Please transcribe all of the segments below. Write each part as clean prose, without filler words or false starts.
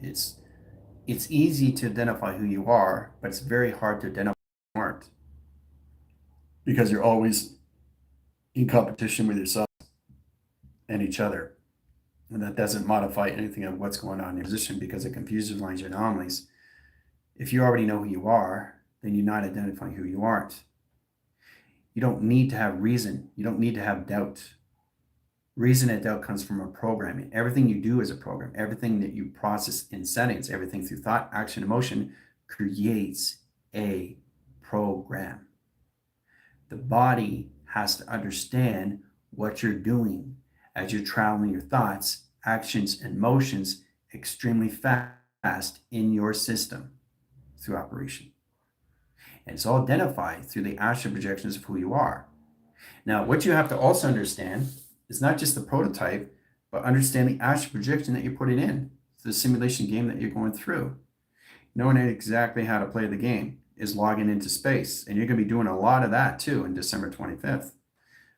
It's easy to identify who you are, but it's very hard to identify who you aren't, because you're always in competition with yourself and each other. And that doesn't modify anything of what's going on in your position, because it confuses lines your anomalies. If you already know who you are, then you're not identifying who you aren't. You don't need to have reason. You don't need to have doubt. Reason and doubt comes from a programming. Everything you do is a program. Everything that you process in settings, everything through thought, action, emotion, creates a program. The body has to understand what you're doing as you're traveling your thoughts, actions, and motions extremely fast in your system through operation. And it's all identified through the astral projections of who you are. Now, what you have to also understand is not just the prototype, but understand the astral projection that you're putting in, the simulation game that you're going through. Knowing exactly how to play the game is logging into space. And you're going to be doing a lot of that too in December 25th.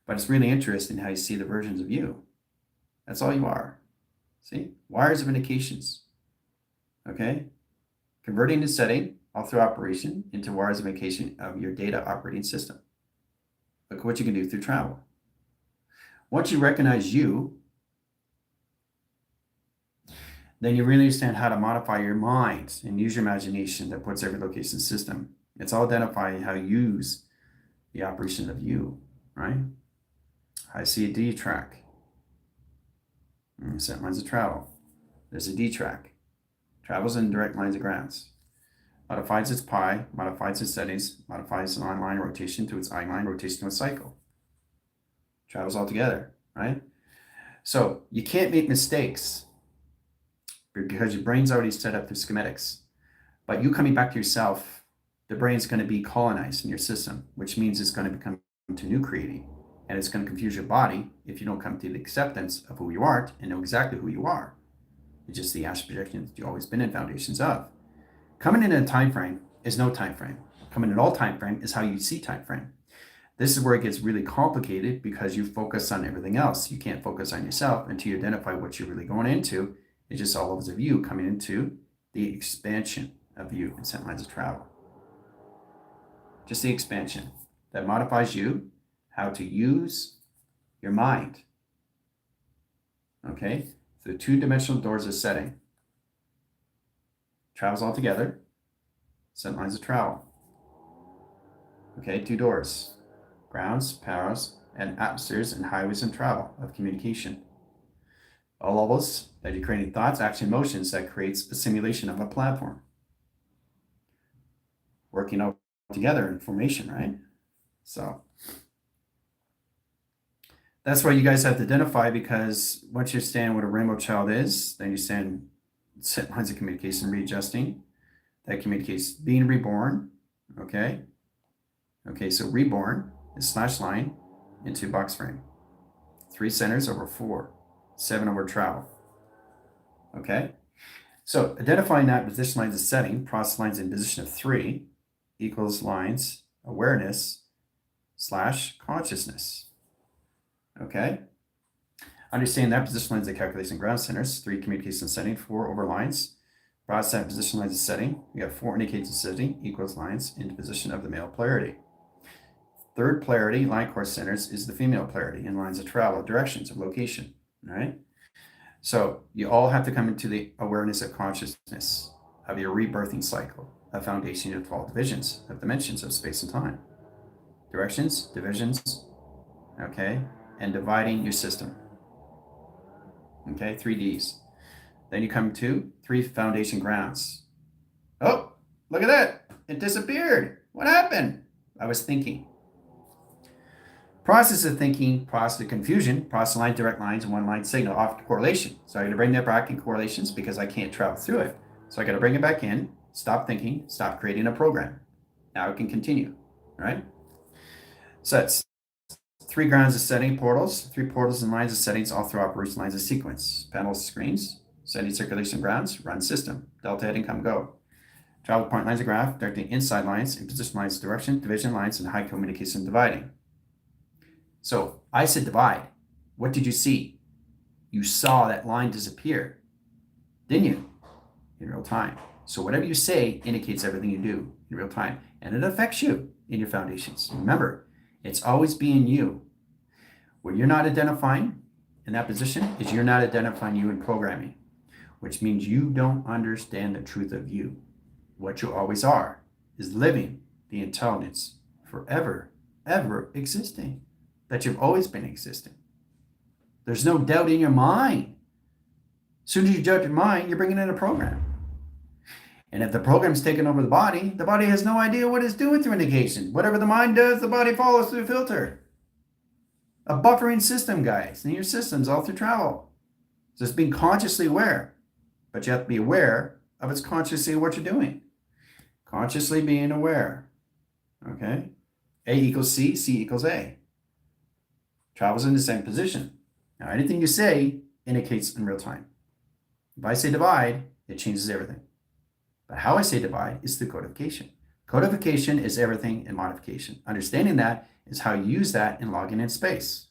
But it's really interesting how you see the versions of you. That's all you are. See? Wires of indications. Okay? Converting the setting all through operation into wires of indication of your data operating system. Look at what you can do through travel. Once you recognize you, then you really understand how to modify your mind and use your imagination that puts every location system. It's all identifying how you use the operation of you, right? I see a D track. Set lines of travel. There's a D track. Travels in direct lines of grounds. Modifies its pi, modifies its settings, modifies an online rotation to its I-line rotation to a cycle. Travels all together, right? So you can't make mistakes because your brain's already set up through schematics. But you coming back to yourself, the brain's going to be colonized in your system, which means it's going to become to new creating. And it's going to confuse your body if you don't come to the acceptance of who you aren't and know exactly who you are. It's just the astral projection that you've always been in foundations of. Coming in a time frame is no time frame. Coming in all time frame is how you see time frame. This is where it gets really complicated because you focus on everything else. You can't focus on yourself until you identify what you're really going into. It's just all levels of you coming into the expansion of you and set lines of travel. Just the expansion that modifies you, how to use your mind. Okay? Through two-dimensional doors of setting. Travels all together. Set lines of travel. Okay, two doors. Grounds, powers, and atmospheres and highways and travel of communication. All levels that you're creating thoughts, action, emotions that creates a simulation of a platform. Working all together in formation, right? So that's why you guys have to identify, because once you understand what a rainbow child is, then you understand set lines of communication, readjusting. That communicates being reborn, okay? Okay, so reborn is slash line into box frame. 3 centers over 4, 7 over travel, okay? So identifying that position lines of setting, process lines in position of 3 equals lines awareness slash consciousness, okay? Understand that position lines of calculation ground centers, 3 communication setting, 4 over lines. Process that position lines of setting. We have 4 indications of setting equals lines into position of the male polarity. Third polarity, line course centers, is the female polarity in lines of travel, directions of location, right? So you all have to come into the awareness of consciousness of your rebirthing cycle, a foundation of 12 divisions of dimensions of space and time. Directions, divisions, okay, and dividing your system. Okay, 3Ds. Then you come to 3 foundation grounds. Oh, look at that. It disappeared. What happened? I was thinking. Process of thinking, process of confusion, process line, direct lines, and one line signal off correlation. So I got to bring that back in correlations because I can't travel through it. So I got to bring it back in, stop thinking, stop creating a program. Now it can continue, right? So that's 3 grounds of setting portals, 3 portals and lines of settings all through operation lines of sequence. Panels, screens, setting circulation grounds, run system, delta heading, come go. Travel point lines of graph, directing inside lines, and position lines of direction, division lines, and high communication dividing. So I said divide. What did you see? You saw that line disappear, didn't you? real time. So whatever you say indicates everything you do in real time, and it affects you in your foundations. Remember, it's always being you. Where you're not identifying in that position is you're not identifying you in programming, which means you don't understand the truth of you. What you always are is living the intelligence forever, ever existing, that you've always been existing. There's no doubt in your mind. As soon as you judge your mind, you're bringing in a program. And if the program's taken over the body has no idea what it's doing through indication. Whatever the mind does, the body follows through the filter. A buffering system, guys, in your systems all through travel. Just being consciously aware. But you have to be aware of its consciously what you're doing. Consciously being aware. Okay? A equals C, C equals A. Travels in the same position. Now, anything you say indicates in real time. If I say divide, it changes everything. But how I say divide is through codification. Codification is everything in modification. Understanding that is how you use that in logging in space.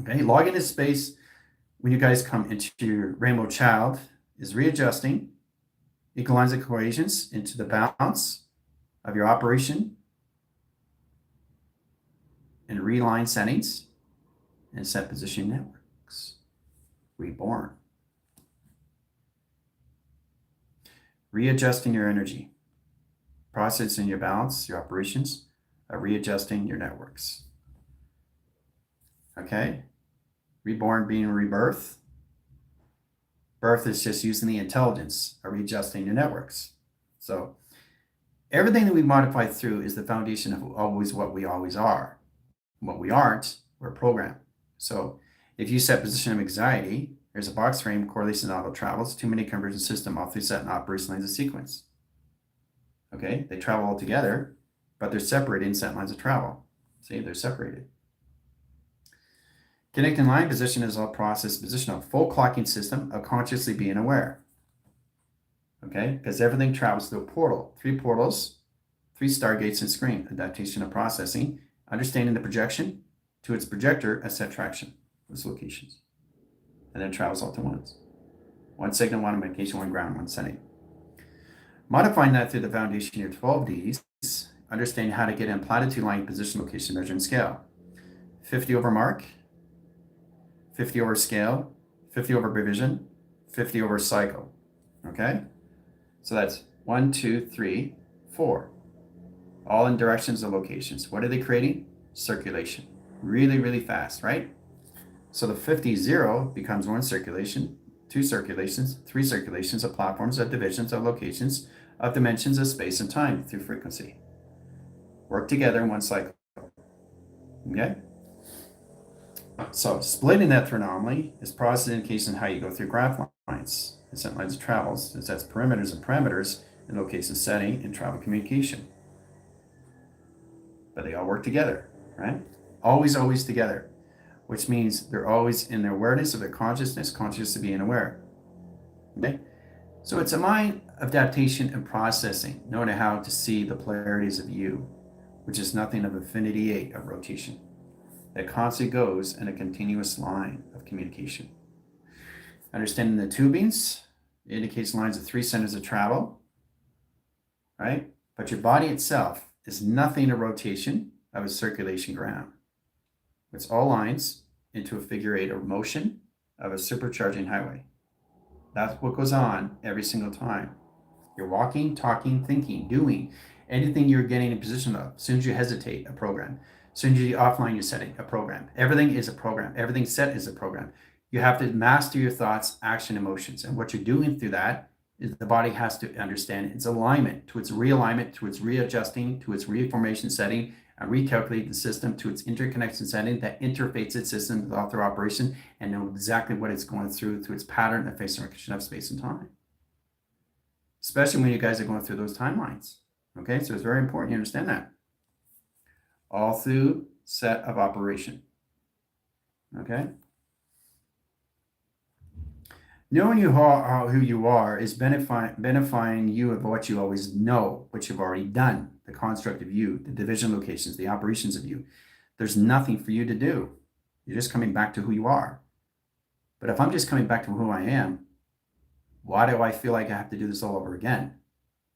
Okay, logging in space, when you guys come into your rainbow child, is readjusting equalize equations into the bounds of your operation and reline settings and set position networks. Reborn. Readjusting your energy. Processing your balance, your operations, readjusting your networks. Okay? Reborn being rebirth. Birth is just using the intelligence of readjusting your networks. So everything that we modify through is the foundation of always what we always are. What we aren't, we're programmed. So if you set position of anxiety, there's a box frame, correlation auto travels, too many conversion system, all through set and operation lines of sequence. Okay, they travel all together, but they're separated in set lines of travel. See, they're separated. Connecting line position is all process position of full clocking system of consciously being aware. Okay, because everything travels through a portal, 3 portals, 3 stargates and screen, adaptation of processing, understanding the projection to its projector as set traction, those locations. And then travels all to once. 1 signal, 1 communication, 1 ground, 1 setting. Modifying that through the foundation of your 12Ds, understanding how to get in platitude line, position, location, measure, and scale. 50 over mark, 50 over scale, 50 over revision, 50 over cycle. Okay? So that's 1, 2, 3, 4. All in directions and locations. What are they creating? Circulation. Really, really fast, right? So the 50-0 becomes 1 circulation, 2 circulations, 3 circulations of platforms, of divisions, of locations, of dimensions of space and time through frequency. Work together in 1 cycle. Okay? So splitting that through anomaly is process indication how you go through graph lines and set lines of travels. It sets perimeters and parameters in location setting and travel communication. But they all work together, right? Always, always together, which means they're always in their awareness of their consciousness, conscious of being aware. Okay? So it's a mind of adaptation and processing, knowing how to see the polarities of you, which is nothing of infinity 8 of rotation. That constantly goes in a continuous line of communication. Understanding the tubings indicates lines of 3 centers of travel, right? But your body itself is nothing a rotation of a circulation ground. It's all lines into a figure 8 of motion of a supercharging highway. That's what goes on every single time. You're walking, talking, thinking, doing anything you're getting in position of. As soon as you hesitate, a program. As soon as you offline, you're setting a program. Everything is a program. Everything set is a program. You have to master your thoughts, action, emotions. And what you're doing through that is the body has to understand its alignment to its realignment, to its readjusting, to its reformation setting, and recalculate the system to its interconnection setting that interfaces its system with author operation and know exactly what it's going through its pattern of face recognition of space and time. Especially when you guys are going through those timelines. Okay, so it's very important you understand that. All through set of operation. Okay? Knowing who you are is benefying you of what you always know, what you've already done, the construct of you, the division locations, the operations of you. There's nothing for you to do. You're just coming back to who you are. But if I'm just coming back to who I am, Why do I feel like I have to do this all over again?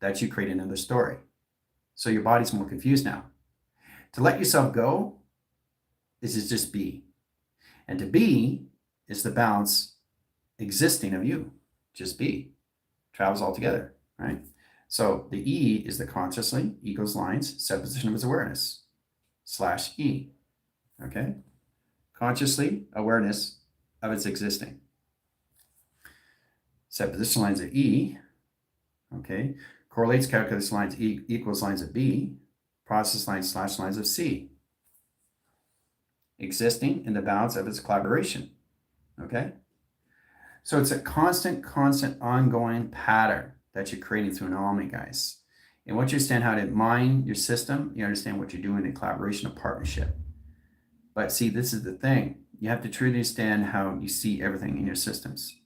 That you create another story. So your body's more confused now. To let yourself go is to just be. And to be is the balance existing of you. Just be. Travels all together, right? So the E is the consciously, equals lines, set position of its awareness, / E, okay? Consciously, awareness of its existing. Set position lines of E, okay? Correlates calculus lines equals lines of B, process lines / lines of C. Existing in the balance of its collaboration, okay? So it's a constant, ongoing pattern that you're creating through anomaly, guys. And once you understand how to mine your system, you understand what you're doing in collaboration or partnership. But see, this is the thing. You have to truly understand how you see everything in your systems,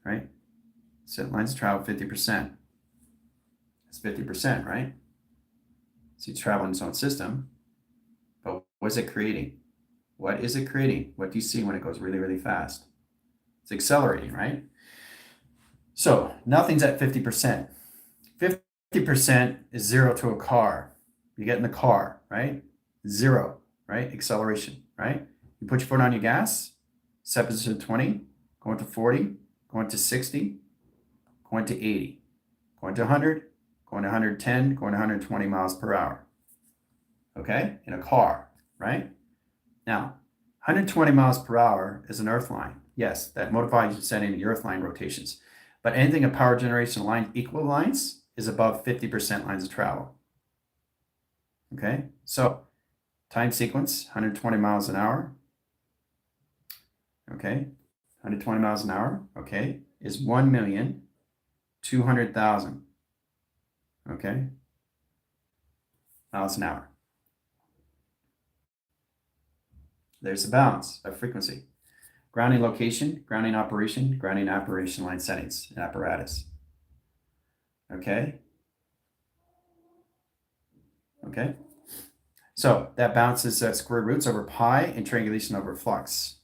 right? So lines of travel, 50%. It's 50%, right? So it's traveling its own system. But what is it creating? What is it creating? What do you see when it goes really, really fast? It's accelerating, right? So nothing's at 50%. 50% is 0 to a car. You get in the car, right? 0, right? Acceleration, right? You put your foot on your gas, set position 20, going to 40, going to 60, going to 80, going to 100, going to 110, going to 120 miles per hour. Okay? In a car, right? Now, 120 miles per hour is an earth line. Yes, that motivates you to send in your earth line rotations. But anything in power generation line equal lines is above 50% lines of travel. Okay, so time sequence, 120 miles an hour. Okay, 120 miles an hour, okay, is 1,200,000. Okay, miles an hour. There's a balance of frequency. Grounding location, grounding operation line settings and apparatus. Okay. Okay. So that balances square roots over pi and triangulation over flux.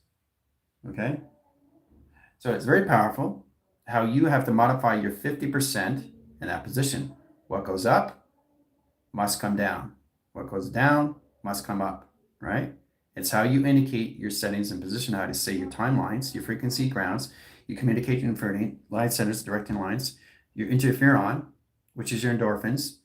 Okay. So it's very powerful how you have to modify your 50% in that position. What goes up must come down. What goes down must come up, right? It's how you indicate your settings and position, how to say your timelines, your frequency grounds, you communicate your inverting line centers, directing lines, your interferon, which is your endorphins,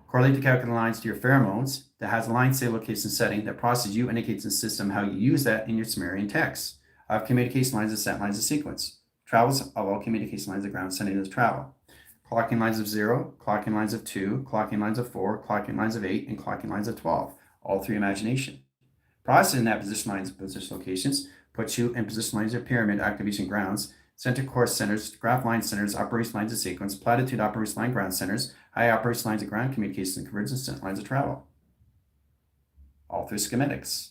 correlate the calculated lines to your pheromones that has line state location setting that process you indicates the system how you use that in your Sumerian text. I have communication lines of set lines of sequence. Travels of all communication lines of ground sending as travel. Clocking lines of 0, clocking lines of 2, clocking lines of 4, clocking lines of 8, and clocking lines of 12, all through imagination. Processing that position lines and position locations puts you in position lines of pyramid activation grounds, center course centers, graph line centers, operation lines of sequence, platitude operation line ground centers, high operation lines of ground communications and convergence lines of travel. All through schematics.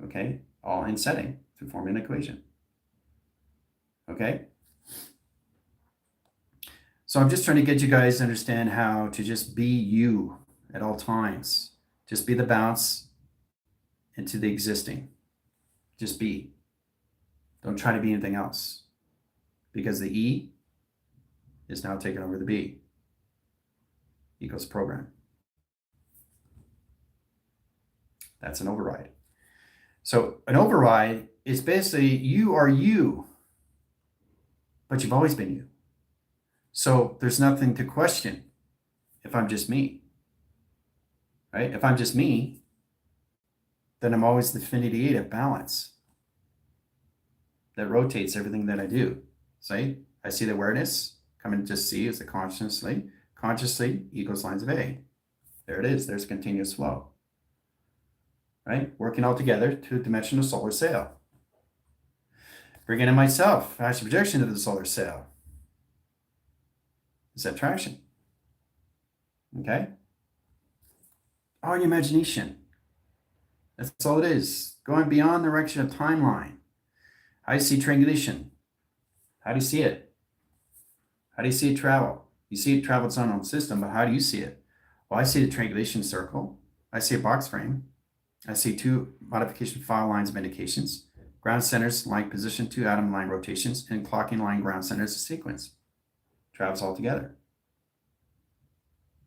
Okay, all in setting through forming an equation. Okay. So I'm just trying to get you guys to understand how to just be you at all times. Just be the bounce into the existing. Just be. Don't try to be anything else. Because the E is now taking over the B. Equals program. That's an override. So an override is basically you are you, but you've always been you. So there's nothing to question if I'm just me, right? If I'm just me, then I'm always the infinity 8 of balance that rotates everything that I do. See, I see the awareness, come and just see as the consciously. Consciously equals lines of A. There it is. There's continuous flow. Right? Working all together to a dimensional solar sail. Bringing in myself, astral projection to the solar sail. Is that traction? Okay? All your imagination. That's all it is. Going beyond the direction of timeline. How do you see triangulation? How do you see it? How do you see it travel? You see it travel its own system, but how do you see it? Well, I see the triangulation circle. I see a box frame. I see 2 modification file lines of indications. Ground centers like position 2 atom line rotations and clocking line ground centers sequence. Travels all together.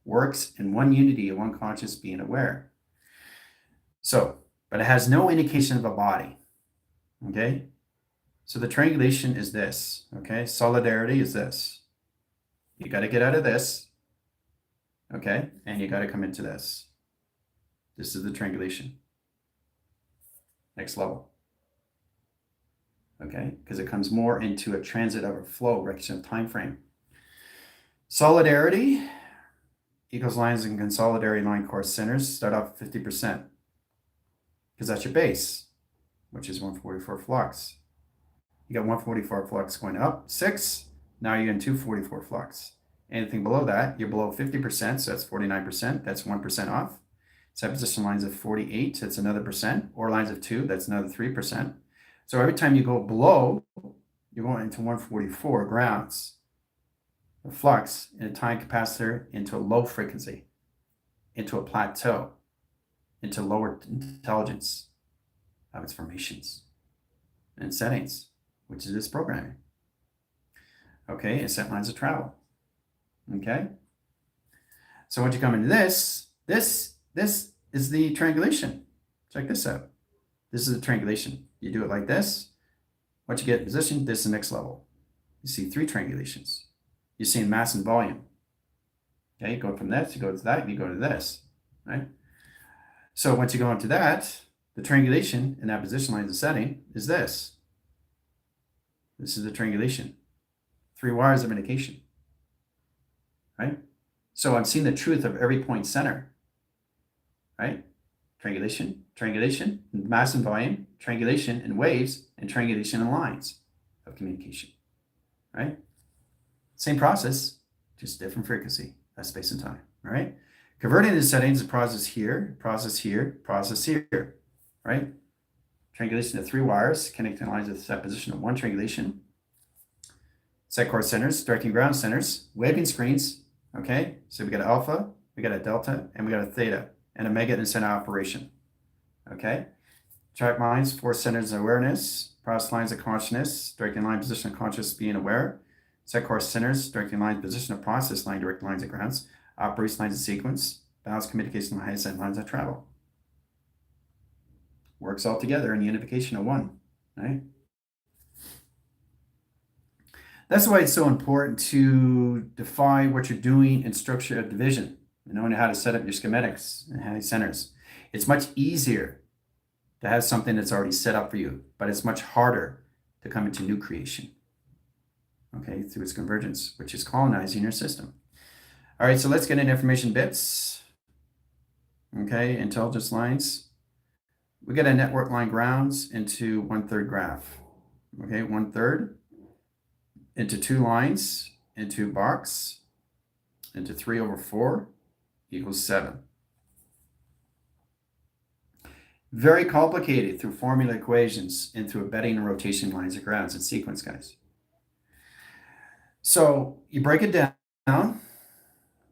Works in one unity of one conscious being aware. So, but it has no indication of a body. Okay? So the triangulation is this. Okay? Solidarity is this. You got to get out of this. Okay? And you got to come into this. This is the triangulation. Next level. Okay? Because it comes more into a transit of a flow, recognition of time frame. Solidarity equals lines and consolidating line course centers start off at 50%. Because that's your base, which is 144 flux. You got 144 flux going up, 6. Now you're in 244 flux. Anything below that, you're below 50%, so that's 49%. That's 1% off. Supposition lines of 48, that's another percent. Or lines of 2, that's another 3%. So every time you go below, you're going into 144 grounds of flux in a time capacitor into a low frequency, into a plateau, into lower intelligence of its formations and settings, which is its programming. Okay, and set lines of travel. Okay? So once you come into this is the triangulation. Check this out. This is the triangulation. You do it like this. Once you get in position, this is the next level. You see 3 triangulations. You're seeing mass and volume. Okay, you go from this, you go to that, and you go to this. Right? So once you go into that, the triangulation in that position line of setting is this. This is the triangulation. 3 wires of indication. Right? So I'm seeing the truth of every point center. Right? Triangulation, triangulation, mass and volume, triangulation in waves, and triangulation in lines of communication. Right? Same process, just different frequency. That's space and time. All right? Converting the settings is process here, process here, process here. Right? Triangulation of 3 wires, connecting lines with set position of 1 triangulation. Set core centers, directing ground centers, waving screens. Okay? So we got an alpha, we got a delta, and we got a theta, and a mega and a center operation. Okay? Track lines, 4 centers of awareness, process lines of consciousness, directing line position of conscious being aware. Set core centers, directing line position of process line, directing lines of grounds, operation lines of sequence, balance communication line, highest end lines of travel. Works all together in the unification of one, right? That's why it's so important to define what you're doing in structure of division and knowing how to set up your schematics and how centers. It's much easier to have something that's already set up for you, but it's much harder to come into new creation, okay, through its convergence, which is colonizing your system. All right, so let's get into information bits. Okay, intelligence lines. We get a network line grounds into 1/3 graph. Okay, 1/3 into 2 lines into box into 3/4 equals 7. Very complicated through formula equations and through embedding and rotation lines of grounds and sequence, guys. So you break it down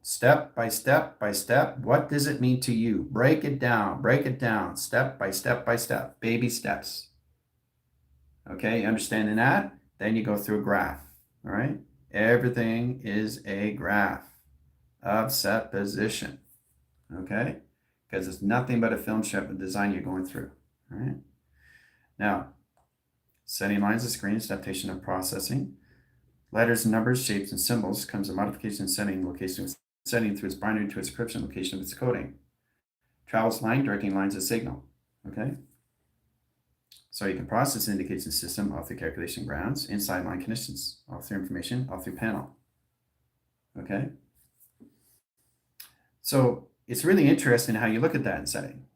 step by step by step. What does it mean to you? Break it down, step by step by step, baby steps. Okay, understanding that? Then you go through a graph, all right? Everything is a graph of set position, okay? Because it's nothing but a film strip of design you're going through, all right? Now, setting lines of screens, adaptation of processing. Letters, numbers, shapes, and symbols comes a modification setting location setting through its binary to its encryption location of its coding. Travels line, directing lines of signal, okay? So you can process indicates the system off the calculation grounds, inside line conditions, off through information, off through panel, okay? So it's really interesting how you look at that in setting,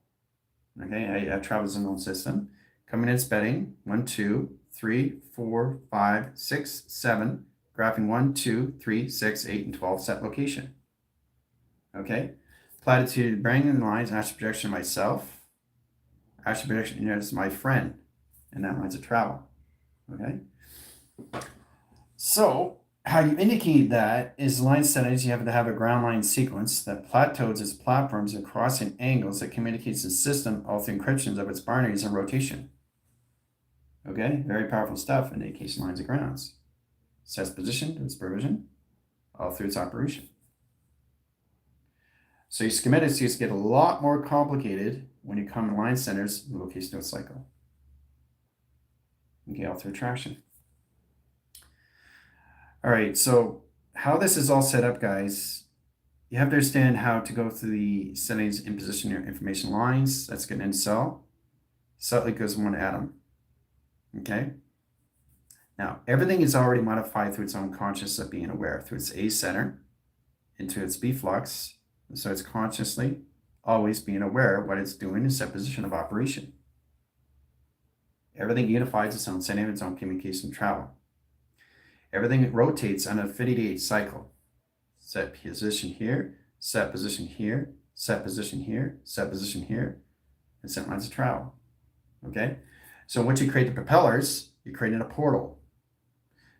okay? I travels in the system, coming in spetting, 1, 2, 3, 4, 5, 6, 7, graphing 1, 2, 3, 6, 8, and 12 set location. Okay, platitude, bringing lines, astral projection myself, astral projection is my friend, and that lines of travel. Okay, so how you indicate that is line settings. You have to have a ground line sequence that plateaus its platforms and crossing angles that communicates the system all through encryptions of its binaries and rotation. Okay, very powerful stuff in indication lines of grounds. Sets position to its provision, all through its operation. So your schematics get a lot more complicated when you come in line centers and location node cycle. Okay, all through attraction. All right, so how this is all set up, guys, you have to understand how to go through the settings and position your information lines. That's going to end cell. Cell equals one atom. Okay. Now, everything is already modified through its own consciousness of being aware, through its A center, into its B flux. So it's consciously always being aware of what it's doing in set position of operation. Everything unifies its own setting of its own communication travel. Everything rotates on a 50-day cycle. Set position here, set position here, set position here, set position here, and set lines of travel. Okay? So once you create the propellers, you're creating a portal.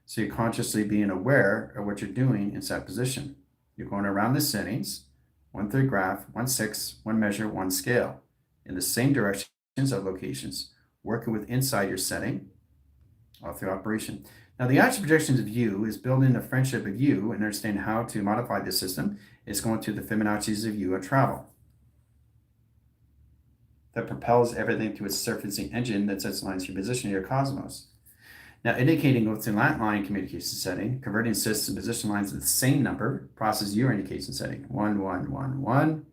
So you're consciously being aware of what you're doing in set position. You're going around the settings, 1/3 graph, 1/6, 1 measure, 1 scale, in the same directions of locations, working with inside your setting, all through operation. Now, the actual projections of U is building a friendship of U and understanding how to modify this system. It's going through the Fibonacci's of U at travel that propels everything to its surfacing engine that sets lines for position of your cosmos. Now, indicating goes to line communication setting, converting system position lines to the same number, process your indication setting. 1, 1, 1, 1.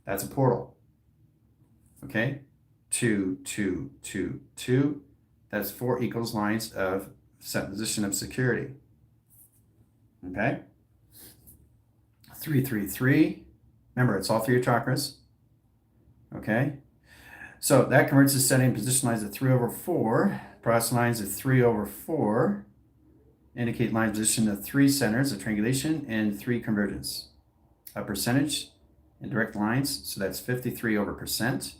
That's a portal. Okay? 2, 2, 2, 2. That's 4 equals lines of set position of security. Okay? 3, 3, 3. Remember, it's all 3 chakras. Okay? So that converts the setting position lines of 3/4. Process lines of 3/4. Indicate line position of 3 centers of triangulation and 3 convergence. A percentage in direct lines, so that's 53%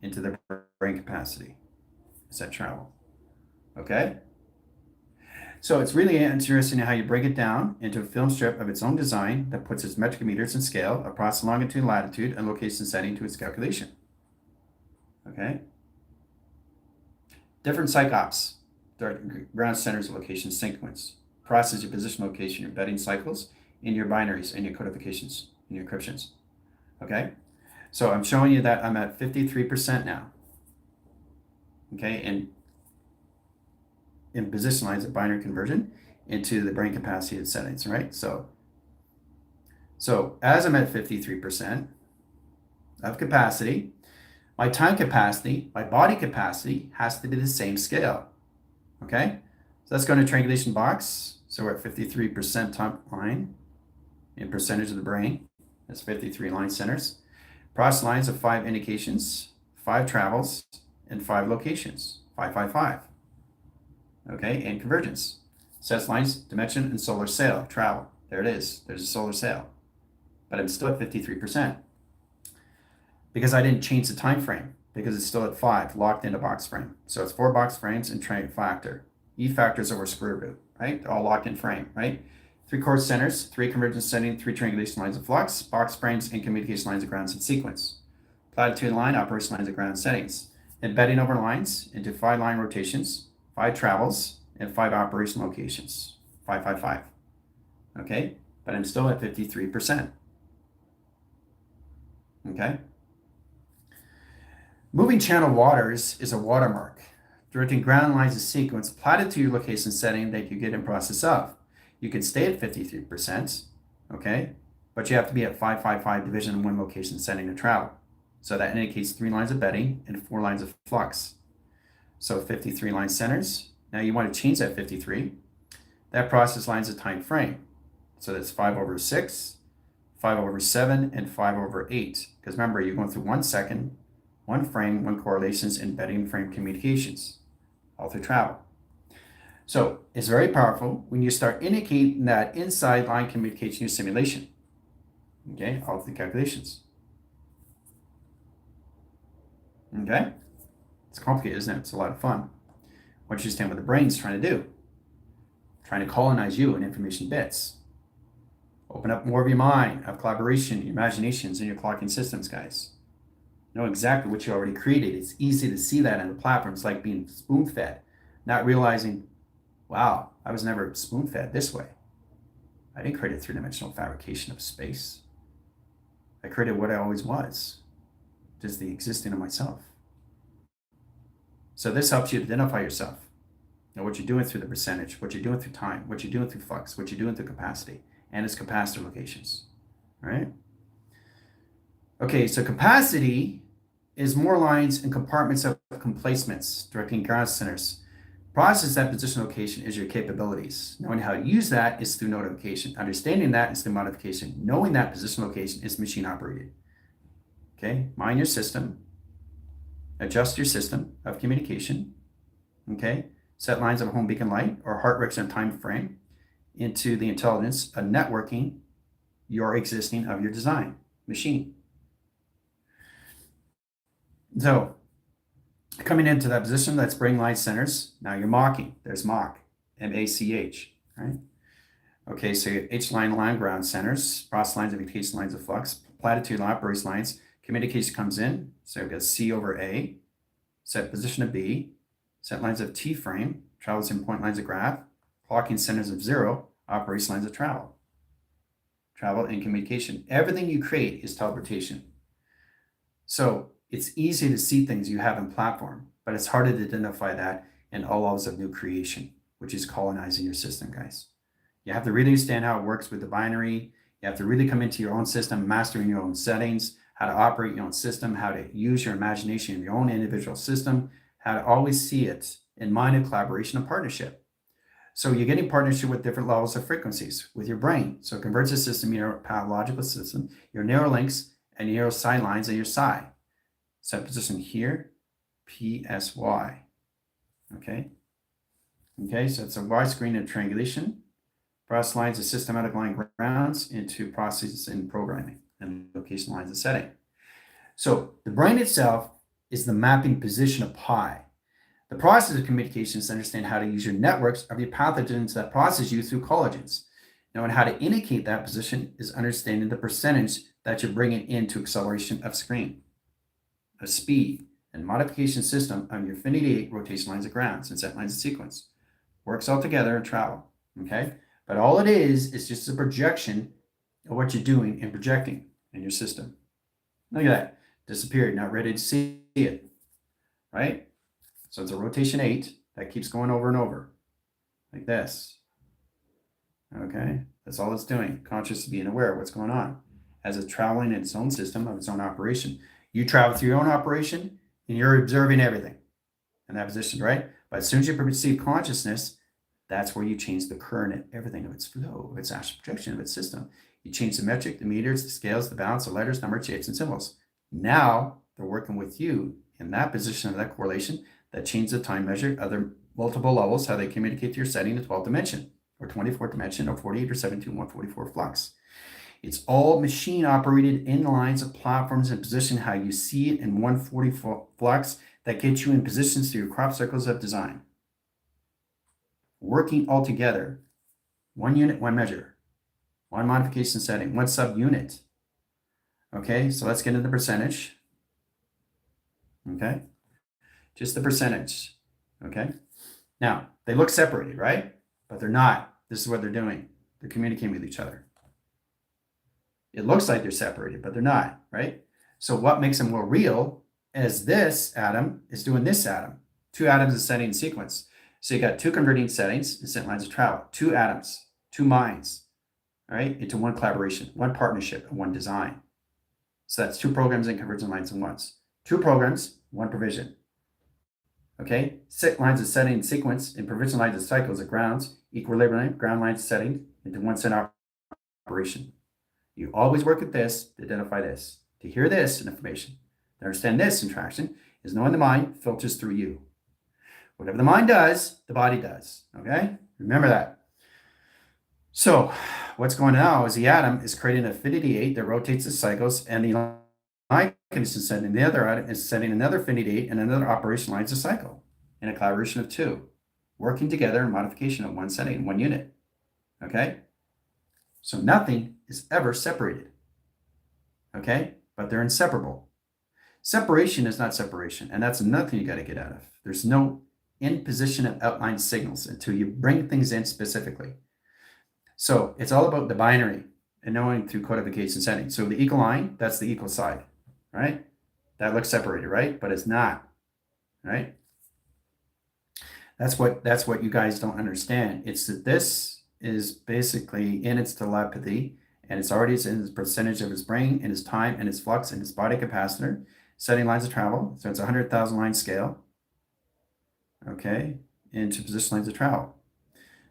into the brain capacity. Is that travel? Okay? So it's really interesting how you break it down into a film strip of its own design that puts its metric meters and scale across longitude, latitude, and location setting to its calculation. Okay? Different psychops, ground centers of location sequence. Process your position location, your embedding cycles in your binaries and your codifications and your encryptions. Okay? So I'm showing you that I'm at 53% now. Okay? And in position lines of binary conversion into the brain capacity and settings, right? So as I'm at 53% of capacity, my time capacity, my body capacity has to be the same scale. Okay? So let's go into triangulation box. So we're at 53% top line in percentage of the brain. That's 53 line centers. Process lines of 5 indications, 5 travels, and 5 locations. 5, 5, 5. Okay, and convergence. Sets lines, dimension, and solar sail, travel. There it is. There's a solar sail. But I'm still at 53%. Because I didn't change the time frame, because it's still at 5, locked into box frame. So it's 4 box frames and triangle factor. E factors over square root, right? They're all locked in frame, right? 3 chord centers, 3 convergence setting, 3 triangulation lines of flux, box frames, and communication lines of grounds in sequence. Platitude line, operation lines of ground settings. Embedding over lines into 5 line rotations, 5 travels, and 5 operation locations. 5, 5, 5. Okay? But I'm still at 53%. Okay? Moving channel waters is a watermark, directing ground lines of sequence plotted to your location setting that you get in process of. You can stay at 53%, okay? But you have to be at 555 division in 1 location setting to travel. So that indicates 3 lines of bedding and 4 lines of flux. So 53 line centers. Now you want to change that 53. That process lines a time frame. So that's 5/6, 5/7, and 5/8. Because remember, you're going through 1 second, 1 frame, 1 correlations, and bedding frame communications, all through travel. So it's very powerful when you start indicating that inside line communication in your simulation. Okay, all through calculations. Okay? It's complicated, isn't it? It's a lot of fun. Once you understand what the brain's trying to do, trying to colonize you in information bits. Open up more of your mind, have collaboration, your imaginations, and your clocking systems, guys. Know exactly what you already created. It's easy to see that in the platforms, like being spoon-fed. not realizing, wow, I was never spoon-fed this way. I didn't create a three-dimensional fabrication of space. I created what I always was, just the existing of myself. So this helps you identify yourself. Know what you're doing through the percentage, what you're doing through time, what you're doing through flux, what you're doing through capacity, and its capacitor locations. All right? Okay, so capacity is more lines and compartments of complacements directing ground centers. Process that position location is your capabilities. Knowing how to use that is through notification. Understanding that is through modification. Knowing that position location is machine operated. Okay, mind your system. Adjust your system of communication. Okay, set lines of home beacon light or heart represent time frame into the intelligence of networking your existing of your design machine. So coming into that position, let's bring line centers. Now you're maching. There's Mach, M-A-C-H, right? Okay, so you have H-line line ground centers, process lines of communication lines of flux, platitudinal operation lines. Communication comes in, so we've got C over A, set position of B, set lines of T frame, travels in point lines of graph, clocking centers of 0, operation lines of travel. Travel and communication. Everything you create is teleportation. So it's easy to see things you have in platform, but it's harder to identify that in all levels of new creation, which is colonizing your system, guys. You have to really understand how it works with the binary. You have to really come into your own system, mastering your own settings, how to operate your own system, how to use your imagination in your own individual system, how to always see it in mind of collaboration and partnership. So you're getting partnership with different levels of frequencies with your brain. So it converts the system, your pathological system, your neurolinks, and your neuropsi lines and your psi. Set position here, PSY. Okay. Okay, so it's a wide screen of triangulation. Process lines of systematic line grounds into processes in programming and location lines of setting. So the brain itself is the mapping position of pi. The process of communication is to understand how to use your networks of your pathogens that process you through collagens. Knowing how to indicate that position is understanding the percentage that you're bringing into acceleration of screen, of speed, and modification system of your affinity 8 rotation lines of grounds and set lines of sequence. Works all together and travel, okay? But all it is just a projection of what you're doing and projecting in your system. Look at that, disappeared, not ready to see it, right? So it's a rotation 8 that keeps going over and over, like this. Okay, that's all it's doing. Conscious of being aware of what's going on as it's traveling in its own system of its own operation. You travel through your own operation and you're observing everything in that position, right? But as soon as you perceive consciousness, that's where you change the current and everything of its flow, of its astral projection, of its system. You change the metric, the meters, the scales, the balance, the letters, numbers, shapes, and symbols. Now they're working with you in that position of that correlation that change the time measure, other multiple levels, how they communicate to your setting in 12th dimension, or 24th dimension, or 48, or 72, 144 flux. It's all machine operated in lines of platforms and position how you see it in 144 flux that gets you in positions through your crop circles of design. Working all together, one unit, one measure, one modification setting, one subunit. Okay, so let's get into the percentage. Okay, just the percentage. Okay, now they look separated, right? But they're not. This is what they're doing. They're communicating with each other. It looks like they're separated, but they're not, right? So what makes them more real is this atom is doing this atom. Two atoms is setting in sequence. So you got two converting settings and set lines of travel, two atoms, two minds, all right, into one collaboration, one partnership, and one design. So that's two programs and convergent lines in once. Two programs, one provision. Okay, set lines of setting in sequence and provision lines of cycles of grounds, equilibrium, ground lines setting into one set operation. You always work at this to identify this, to hear this information, to understand this interaction is knowing the mind filters through you. Whatever the mind does, the body does, okay? Remember that. So what's going on now is the atom is creating an affinity 8 that rotates the cycles, and the line condition setting the other atom is setting another affinity 8 and another operation lines a cycle in a collaboration of two, working together in modification of one setting, one unit, okay? So nothing is ever separated, okay? But they're inseparable. Separation is not separation, and that's another thing you got to get out of. There's no in position of outlined signals until you bring things in specifically. So it's all about the binary and knowing through codification settings. So the equal line, that's the equal side, right? That looks separated, right? But it's not, right? That's what you guys don't understand. It's that this is basically in its telepathy, and it's already in its percentage of its brain, and its time, and its flux, and its body capacitor, setting lines of travel. So it's a 100,000 line scale, okay, into position lines of travel.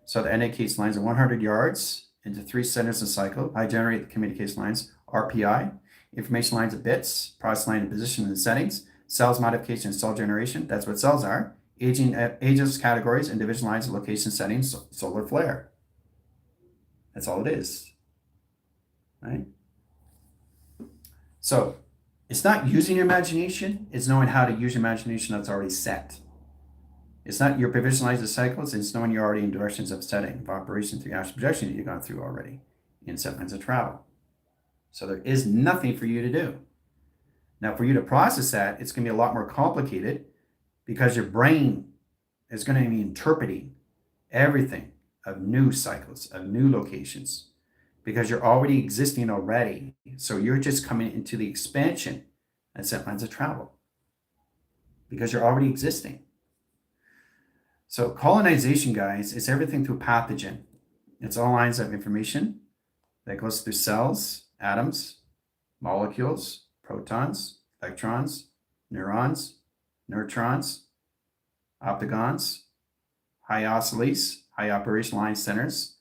So that indicates lines of 100 yards into 3 centers of cycle. I generate the communication lines, RPI, information lines of bits, process line of position and settings, cells modification and cell generation. That's what cells are. Aging ages, categories, and division lines of location settings, solar flare. That's all it is, right? So it's not using your imagination, it's knowing how to use your imagination that's already set. It's not your provisionalized the cycles, it's knowing you're already in directions of setting, of operation through astral projection that you've gone through already in set lines of travel. So there is nothing for you to do. Now, for you to process that, it's going to be a lot more complicated because your brain is going to be interpreting everything of new cycles, of new locations, because you're already existing already. So you're just coming into the expansion and set lines of travel because you're already existing. So colonization, guys, is everything through pathogen. It's all lines of information that goes through cells, atoms, molecules, protons, electrons, neurons, neutrons, optogons, high oscilles, high operation line centers,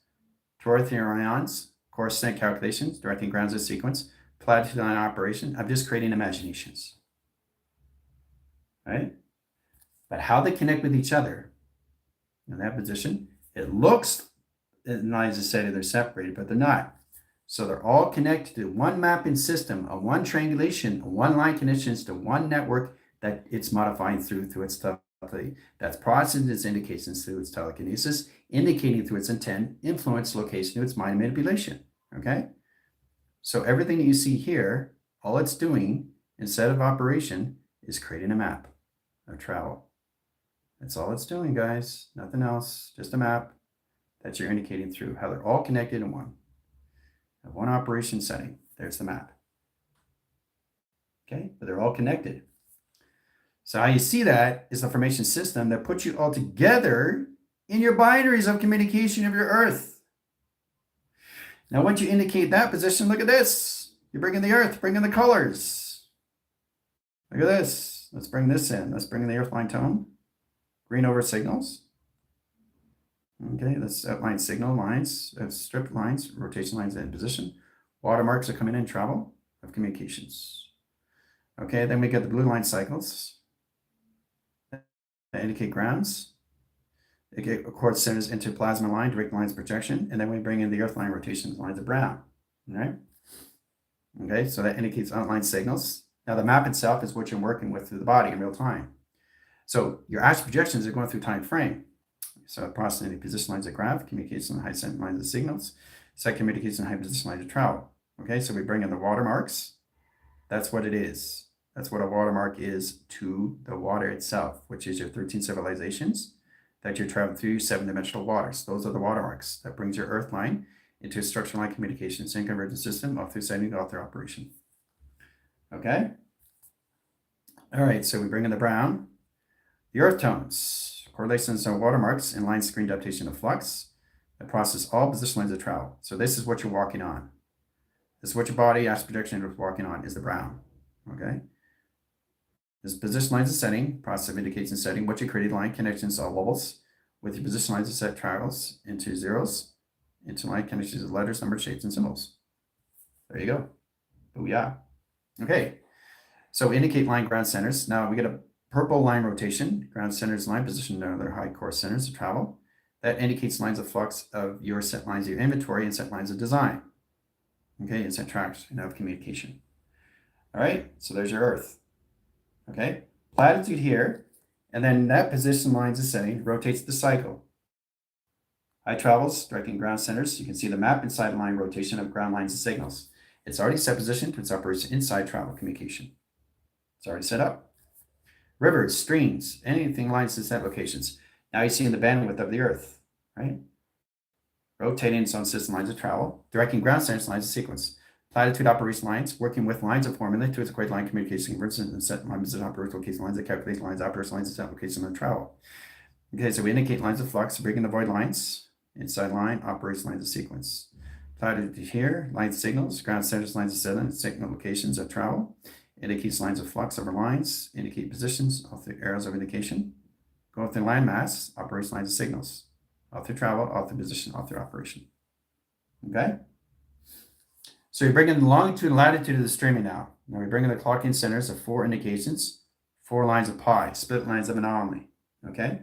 torotherions, coarse calculations, directing grounds of sequence, platitude line operation. I'm just creating imaginations, right? But how they connect with each other in that position, it looks, lines of said they're separated, but they're not. So they're all connected to one mapping system, a one triangulation, one line connections to one network that it's modifying through its telepathy. That's processing its indications through its telekinesis, indicating through its intent, influence, location, to its mind manipulation. Okay? So everything that you see here, all it's doing instead of operation is creating a map of travel. That's all it's doing, guys. Nothing else. Just a map that you're indicating through how they're all connected in one. One operation setting. There's the map. Okay? But they're all connected. So how you see that is the formation system that puts you all together in your binaries of communication of your Earth. Now, once you indicate that position, look at this. You bring in the Earth, bring in the colors. Look at this. Let's bring this in. Let's bring in the Earth line tone. Green over signals. Okay, let's outline signal lines, strip lines, rotation lines in position. Watermarks are coming in travel of communications. Okay, then we get the blue line cycles that indicate grounds. They get quartz centers into plasma line, direct lines projection, and then we bring in the earth line rotation lines of brown. All right. Okay, so that indicates outline signals. Now the map itself is what you're working with through the body in real time. So your astral projections are going through time frame. So processing position lines of graph, communication high set lines of signals, set communication high position lines of travel. Okay, so we bring in the watermarks. That's what it is. That's what a watermark is to the water itself, which is your 13 civilizations that you're traveling through 7-dimensional waters. Those are the watermarks. That brings your earth line into a structural line communication sync convergence system off through setting off their operation. Okay? All right, so we bring in the brown. The earth tones, correlations on watermarks, and line screen adaptation of flux that process all position lines of travel. So this is what you're walking on. This is what your body, astral projection is walking on, is the brown. Okay? This position lines of setting, process of indicates setting, what you created line connections all levels with your position lines of set travels into zeros, into line connections of letters, numbers, shapes, and symbols. There you go. Booyah. Okay. So indicate line ground centers. Now we get a purple line rotation, ground centers line position in other high core centers of travel. That indicates lines of flux of your set lines of your inventory and set lines of design. Okay, and set tracks of communication. All right, so there's your Earth. Okay, platitude here, and then that position lines of setting rotates the cycle. High travels, directing ground centers. You can see the map inside line rotation of ground lines and signals. It's already set position to its operation inside travel communication. It's already set up. rivers, streams, anything lines to set locations. Now you see in the bandwidth of the Earth, right? Rotating its own system lines of travel, directing ground centers lines of sequence. Platitude operation lines, working with lines of formula to equate line communication convergence and set lines of operation location lines that calculate lines, operation lines, and set location of travel. Okay, so we indicate lines of flux, breaking the void lines, inside line, operation lines of sequence. Platitude here, line signals, ground centers, lines of setting, signal locations of travel. Indicates lines of flux over lines, indicate positions, all through arrows of indication. Go through land mass, operation lines of signals. All through travel, all through position, all through operation. Okay? So you're bringing the longitude and latitude of the streaming now. Now we bring in the clocking centers of 4 indications, 4 lines of pi, split lines of anomaly. Okay?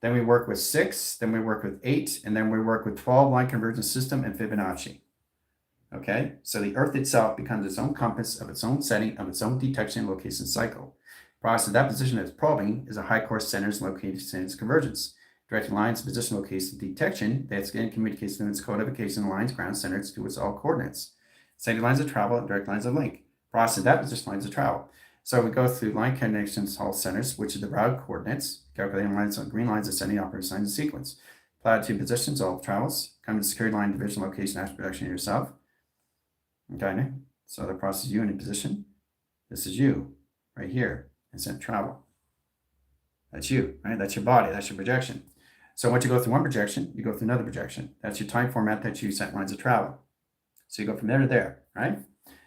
Then we work with 6, then we work with 8, and then we work with 12 line convergence system and Fibonacci. Okay? So the Earth itself becomes its own compass of its own setting, of its own detection and location cycle. Process of that position that's probing is a high course centers location centers convergence. Directing lines, position, location, detection, that's again communicates through its codification lines, ground centers to its all coordinates. Setting lines of travel and direct lines of link. Process of that position lines of travel. So we go through line connections, all centers, which are the route coordinates, calculating lines on green lines, ascending operation lines of sequence. Platitude positions, all travels, come to security line, division, location, action, projection yourself. Okay, so the process is you in a position. This is you right here, and sent travel. That's you, right? That's your body, that's your projection. So once you go through one projection, you go through another projection. That's your time format that you set lines of travel. So you go from there to there, right?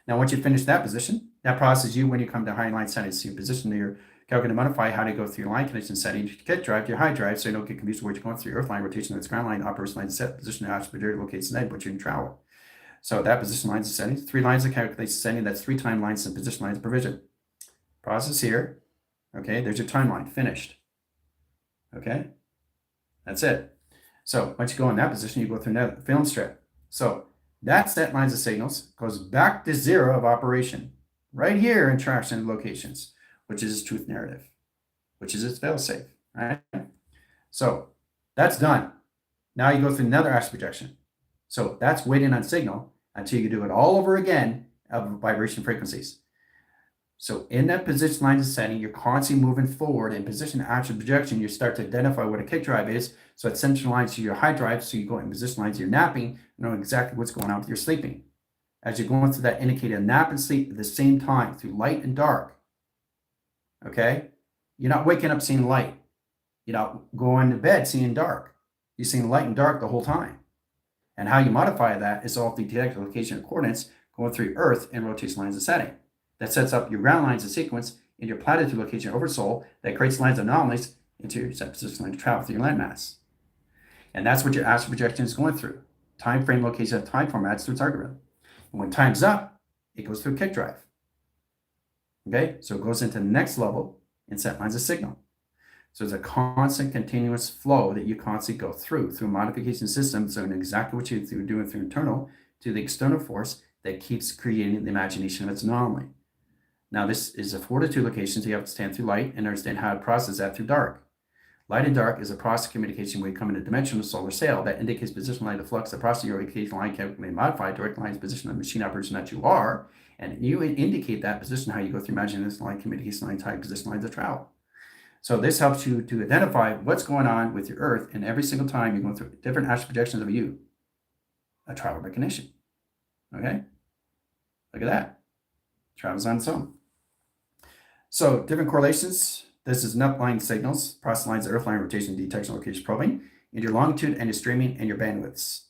Now, once you finish that position, that process is you when you come to high line settings. So you position your calculator to modify how to go through your line connection settings, your get drive, your high drive, so you don't get confused with where you're going through your earth line rotation, that's ground line, operation line, set position, aspirator, location, and but you're in travel. So that position lines of settings, 3 lines of calculation setting, that's 3 time lines and position lines provision. Process here. Okay, there's your timeline, finished. Okay, that's it. So once you go in that position, you go through another film strip. So that set lines of signals goes back to 0 of operation, right here in traction locations, which is its truth narrative, which is its failsafe, right? So that's done. Now you go through another aspect projection. So that's waiting on signal until you do it all over again of vibration frequencies. So in that position lines of setting, you're constantly moving forward in position action projection. You start to identify what a kick drive is. So it centralizes your high drive. So you go in position lines, you're napping, you know exactly what's going on with your sleeping. As you're going through that indicator, nap and sleep at the same time through light and dark. Okay? You're not waking up seeing light. You're not going to bed seeing dark. You're seeing light and dark the whole time. And how you modify that is all the detected location and coordinates going through Earth and rotation lines of setting. That sets up your ground lines of sequence in your platitude location oversoul that creates lines of anomalies into your set position line of travel through your landmass. And that's what your astral projection is going through. Time frame location of time formats through its algorithm. And when time's up, it goes through kick drive. Okay, so it goes into the next level and set lines of signal. So it's a constant, continuous flow that you constantly go through modification systems. So exactly what you're doing through internal to the external force that keeps creating the imagination of its anomaly. Now, this is a 4 to 2 location, so you have to stand through light and understand how to process that through dark. Light and dark is a process communication where you come in a dimensional solar sail that indicates position line of flux, the process your occasional line can be modified, direct lines position of machine operation that you are, and you indicate that position how you go through imagination line communication line type position lines of travel. So this helps you to identify what's going on with your Earth, and every single time you're going through different astral projections of you, a travel recognition. Okay? Look at that. Travels on its own. So different correlations. This is enough line signals, process lines, earth line rotation, detection, location probing, and your longitude and your streaming and your bandwidths.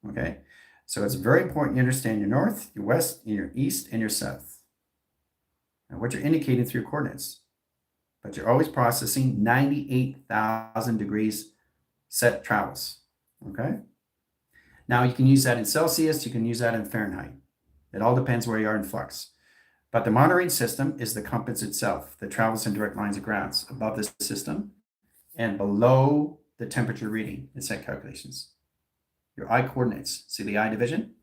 Okay? So it's very important you understand your north, your west, and your east, and your south. And what you're indicating through your coordinates. But you're always processing 98,000 degrees set travels. Okay? Now you can use that in Celsius, you can use that in Fahrenheit. It all depends where you are in flux. But the monitoring system is the compass itself that travels in direct lines of grounds above the system and below the temperature reading in set calculations. Your eye coordinates. See the eye division?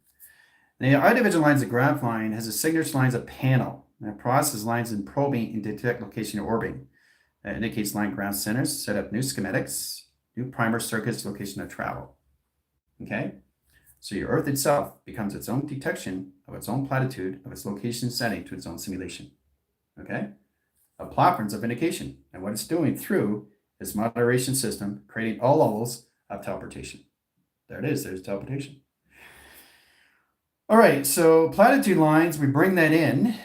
And the eye division lines of ground line has a signature lines of panel that processes lines in probing and detect location or orbiting. That indicates line ground centers, set up new schematics, new primer circuits, location of travel. Okay? So your Earth itself becomes its own detection of its own platitude, of its location setting to its own simulation. Okay? of platforms of indication. And what it's doing through its moderation system, creating all levels of teleportation. There it is, there's teleportation. All right, so platitude lines, we bring that in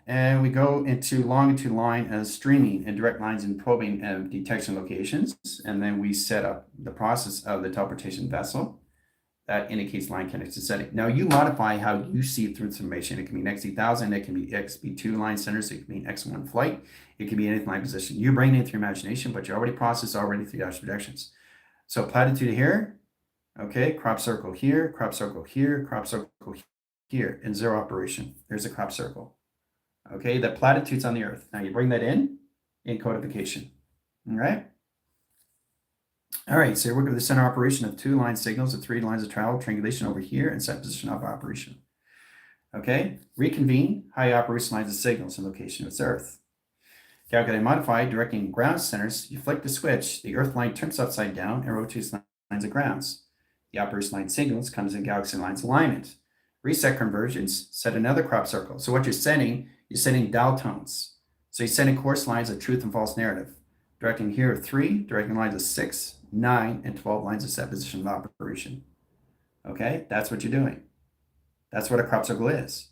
and we go into longitude line as streaming and direct lines and probing and detection locations. And then we set up the process of the teleportation vessel that indicates line connection setting. Now you modify how you see it through information. It can be an XD1000, it can be XB2 line centers, it can be an X1 flight, it can be anything line position. You bring it in through imagination, but you already processed already through dash projections. So platitude here, okay, crop circle here, crop circle here, crop circle here, in zero operation. There's a crop circle. Okay, the platitudes on the Earth. Now you bring that in codification. All right. All right, so you're working with the center operation of 2 line signals of 3 lines of travel, triangulation over here, and set position of operation. Okay, reconvene high operation lines of signals and location of its Earth. Calculate and modify directing ground centers. You flick the switch, the Earth line turns upside down and rotates lines of grounds. The operation line signals comes in galaxy lines alignment. Reset conversions, set another crop circle. So what you're setting dial tones. So you're setting course lines of truth and false narrative. Directing here 3, directing lines of 6, 9, and 12 lines of set position of operation. Okay, that's what you're doing. That's what a crop circle is.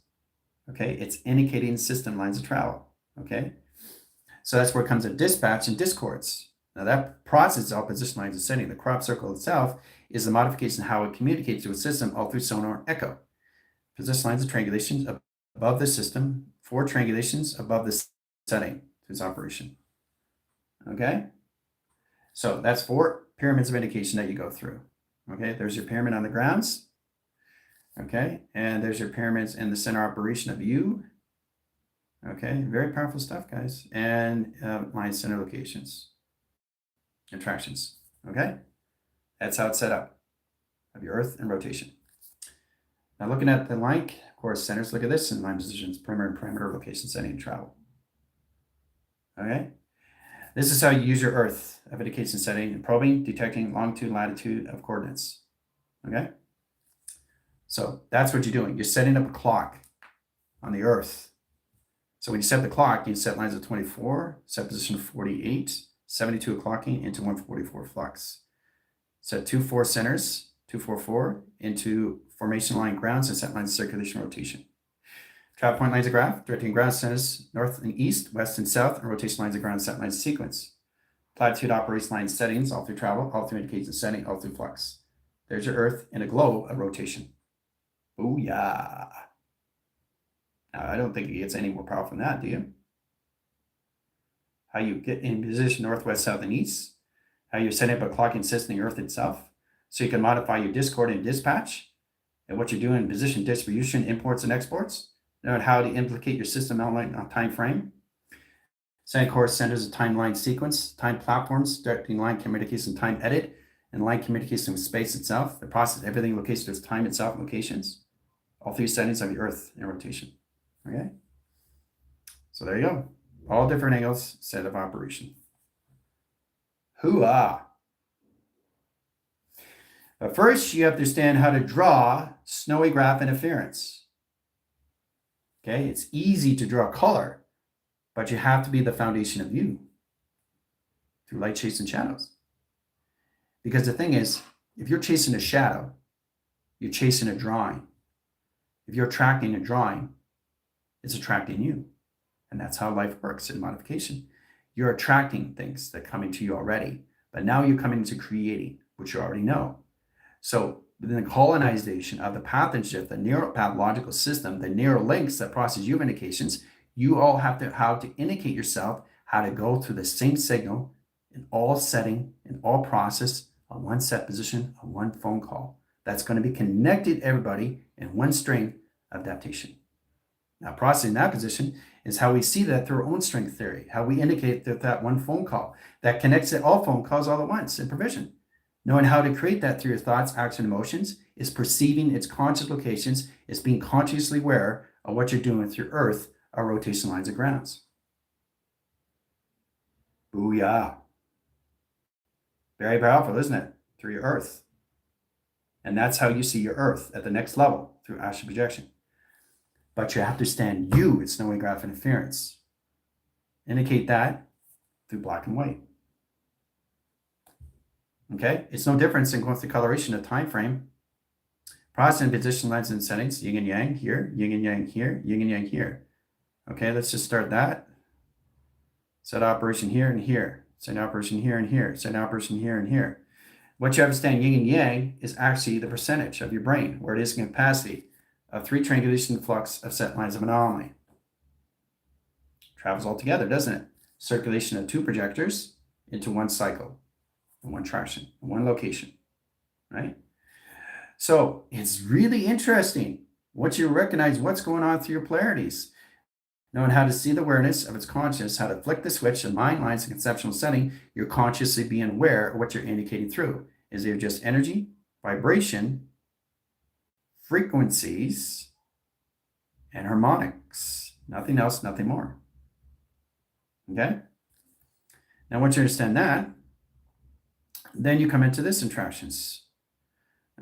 Okay, it's indicating system lines of travel. Okay, so that's where it comes in dispatch and discords. Now that process is all position lines of setting. The crop circle itself is the modification of how it communicates to a system all through sonar and echo. Position lines of triangulations above the system, 4 triangulations above the setting to its operation. Okay, so that's 4 pyramids of indication that you go through. Okay, there's your pyramid on the grounds. Okay, and there's your pyramids in the center operation of you. Okay, very powerful stuff, guys. And line center locations, attractions. Okay, that's how it's set up of your Earth and rotation. Now looking at the line course centers, look at this in line positions, perimeter and parameter, location, setting, and travel. Okay, this is how you use your Earth of indication setting and probing, detecting longitude, latitude of coordinates. Okay, so that's what you're doing. You're setting up a clock on the Earth. So when you set the clock, you set lines of 24, set position 48, 72 clocking into 144 flux. Set 2-4 centers, 2-4-4 into formation line grounds and set lines of circulation rotation. Travel point lines of graph, directing ground centers north and east, west and south, and rotation lines of ground set lines of sequence. Platitude operates line settings all through travel, all through indication setting, all through flux. There's your Earth in a globe of rotation. Booyah. Now, I don't think it gets any more powerful than that, do you? How you get in position northwest, south, and east. How you're setting up a clocking system in the Earth itself. So you can modify your discord and dispatch. And what you're doing in position distribution, imports, and exports. Know how to implicate your system outline on time frame. Setting course centers a timeline sequence, time platforms, directing line communication, time edit, and line communication with space itself. The process, everything location to its time itself, locations. All 3 settings of the Earth in rotation. Okay, so there you go. All different angles, set of operation. Hoo-ah! But first, you have to understand how to draw snowy graph interference. Okay, it's easy to draw color, but you have to be the foundation of you through light, shades, and shadows. Because the thing is, if you're chasing a shadow, you're chasing a drawing. If you're attracting a drawing, it's attracting you. And that's how life works in modification. You're attracting things that come into you already, but now you're coming into creating, which you already know. So within the colonization of the pathogen shift, the neuropathological system, the neural links that process your indications, you all have to how to indicate yourself, how to go through the same signal in all setting, in all process, on one set position, on one phone call. That's going to be connected to everybody in one string of adaptation. Now, processing that position is how we see that through our own string theory, how we indicate that one phone call that connects to all phone calls all at once in provision. Knowing how to create that through your thoughts, actions, and emotions is perceiving its conscious locations, is being consciously aware of what you're doing with your Earth or rotation lines of grounds. Booyah. Very powerful, isn't it? Through your Earth. And that's how you see your Earth at the next level through astral projection. But you have to understand you, it's snowy graph interference. indicate that through black and white. Okay, it's no difference in going through coloration of time frame. Process and position lines and settings, yin and yang here, yin and yang here, yin and yang here. Okay, let's just start that. Set operation here and here. Set operation here and here. Set operation here and here. What you understand, yin and yang, is actually the percentage of your brain, where it is in capacity of 3 triangulation flux of set lines of anomaly. Travels all together, doesn't it? Circulation of 2 projectors into 1 cycle, and 1 traction, and 1 location, right? So it's really interesting once you recognize what's going on through your polarities. Knowing how to see the awareness of its conscious, how to flick the switch of mind, lines, and conceptual setting, you're consciously being aware of what you're indicating through. Is it just energy, vibration, frequencies, and harmonics? Nothing else, nothing more. Okay? Now, once you understand that, then you come into this interactions.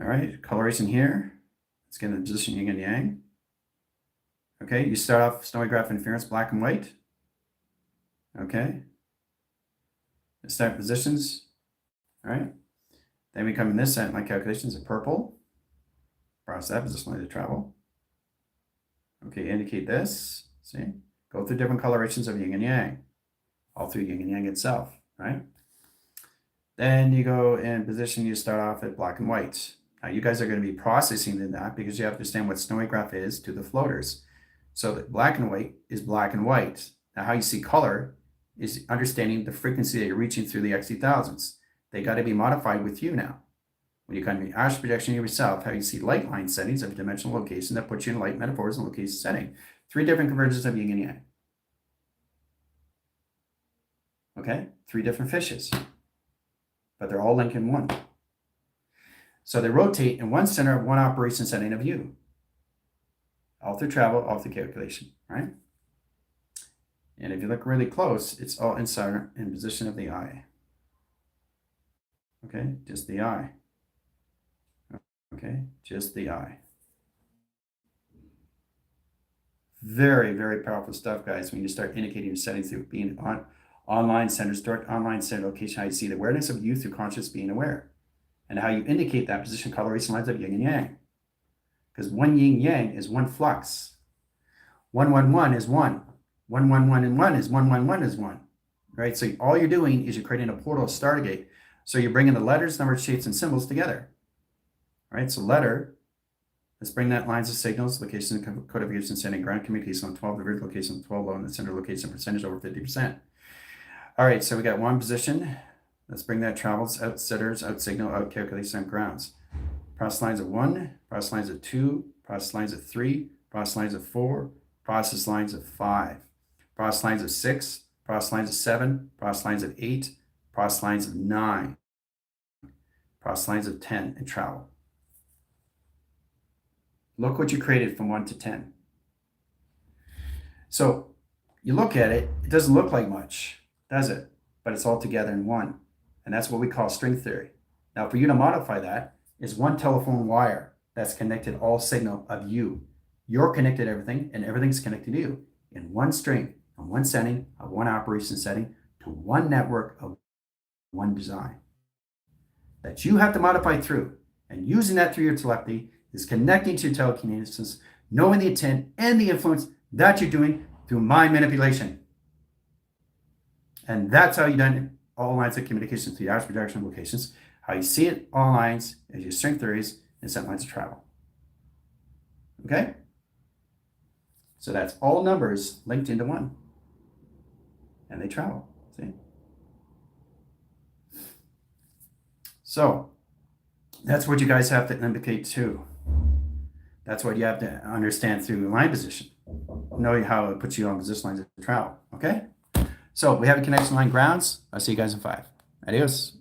All right, coloration here. Let's get in the position yin and yang. Okay, you start off snowy graph interference, black and white. Okay. Start positions. All right. Then we come in this set, my calculations are purple. Cross that position line to travel. Okay, indicate this. See? Go through different colorations of yin and yang. All through yin and yang itself, right? Then you go in position, you start off at black and white. Now you guys are going to be processing in that because you have to understand what snowy graph is to the floaters. So the black and white is black and white. Now how you see color is understanding the frequency that you're reaching through the XT1000s. They got to be modified with you now. When you come to astral projection yourself, how you see light line settings of dimensional location that puts you in light metaphors and location setting. 3 different convergences of yin and yang. Okay, 3 different fishes. But they're all linked in one. So they rotate in one center of one operation setting of you. All through travel, all through calculation, right? And if you look really close, it's all inside in position of the eye. Okay, just the eye. Okay, just the eye. Very, very powerful stuff, guys, when you start indicating your settings through being on online centers, direct online center location, how you see the awareness of you through conscious being aware, and how you indicate that position coloration lines of yin and yang. Because 1 yin yang is 1 flux. 1 1 1 is 1. 1 1 1 and 1 is 1 1 1 is 1. Right? So all you're doing is you're creating a portal, a stargate. So you're bringing the letters, numbers, shapes, and symbols together. Right? So letter, let's bring that lines of signals, location, codification, sending, ground communication on 12, the vertical location on 12, low, and the center location percentage over 50%. All right, so we got 1 position. Let's bring that travels, out setters, out signal, out calculation, on grounds. Process lines of 1, process lines of 2, process lines of 3, process lines of 4, process lines of 5, process lines of 6, process lines of 7, process lines of 8, process lines of 9, process lines of 10, and travel. Look what you created from 1 to 10. So you look at it, it doesn't look like much, does it? But it's all together in one. And that's what we call string theory. Now, for you to modify that is 1 telephone wire that's connected all signal of you. You're connected to everything, and everything's connected to you in 1 string, on 1 setting, of 1 operation setting, to 1 network of 1 design that you have to modify through. And using that through your telepathy is connecting to your telekinesis, knowing the intent and the influence that you're doing through mind manipulation. And that's how you done all lines of communication through the astral projection locations, how you see it, all lines, as your string theories, and set lines of travel. Okay? So that's all numbers linked into one. And they travel. See? So that's what you guys have to indicate too. That's what you have to understand through line position. Knowing how it puts you on position lines of travel. Okay? So we have a connection line grounds. I'll see you guys in 5. Adios.